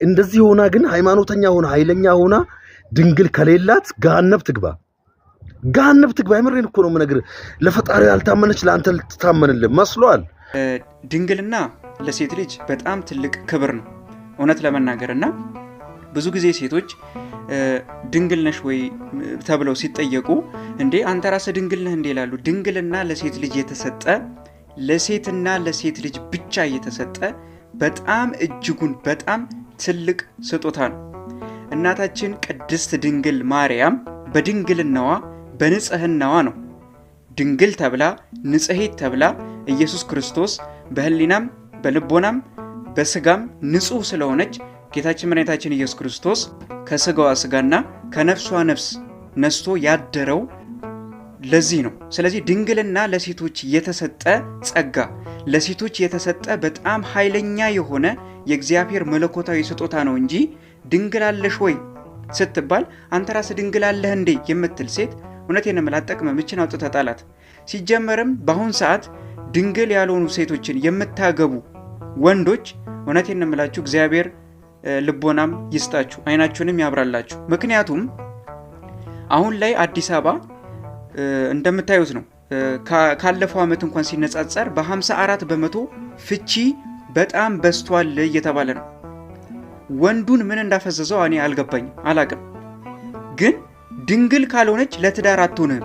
እንደዚህ ሆና ግን ሃይማኖተኛ ሆና ኃይለኛ ሆና ድንግል ከሌላት ገሃነም ትግባ የምሬን እኮ ነው የምነግርህ። ለፈጣሪ ያልታመነች ለአንተ ልትታመንልህ መስሏል። ድንግልና ለሴት ልጅ በጣም ትልቅ ክብር ነው እውነት ለመናገርና ብዙ ጊዜ ሴቶች ድንግል ነሽ ወይ ተብለው ሲጠየቁ እንዴ አንተ ራስህ ድንግል ነህ እንዴ ይላሉ። ድንግልና ለሴት ልጅ የተሰጠ ለሴትና ለሴት ልጅ ብቻ የተሰጠ በጣም እጅጉን በጣም ትልቅ ስጦታ ነው። እናታችን ቅድስት ድንግል ማርያም በድንግልናዋ በንጽህናዋ ነው ድንግል ተብላ ንጽሕት ተብላ ኢየሱስ ክርስቶስ በህሊናም በልቦናም በስጋም ንጹህ ስለሆነች ጌታችን መድኃኒታችን ኢየሱስ ክርስቶስ ከስጋዋ ስጋና ከነፍሷ ነፍስ ነስቶ ያደረው ለዚህ ነው። ስለዚህ ድንግልና ለሴቶች የተሰጠ ጸጋ፣ ለሴቶች የተሰጠ በጣም ኃይለኛ የሆነ የእግዚአብሔር መለኮታዊ ስጦታ ነው እንጂ ድንግል አለሽ ወይ ስትባል አንተ ራስህ ድንግል አለህ እንዴ የምትል ሴት እውነቴን ነው የምልህ አትጠቅምም። እችን አውጥተህ ጣላት። ሲጀመርም በአሁን ሰዓት ድንግል ያልሆኑ ሴቶችን የምታገቡ ወንዶች እውነቴን ነው የምላችሁ እግዚአብሔር ልቦናም ይስጣችሁ አይናችሁንም ያብራላችሁ። ምክንያቱም አሁን ላይ አዲስ አበባ እንደምታዩት ነው ካለፈው ዓመት እንኳን ሲነጻጸር በ54 በመቶ ፍቺ በጣም በዝቷል እየተባለ ነው። ወንዱን ምን እንዳፈዘዘው እኔ አልገባኝም አላቅም። ግን ድንግል ካልሆነች ለትዳር አትሆንም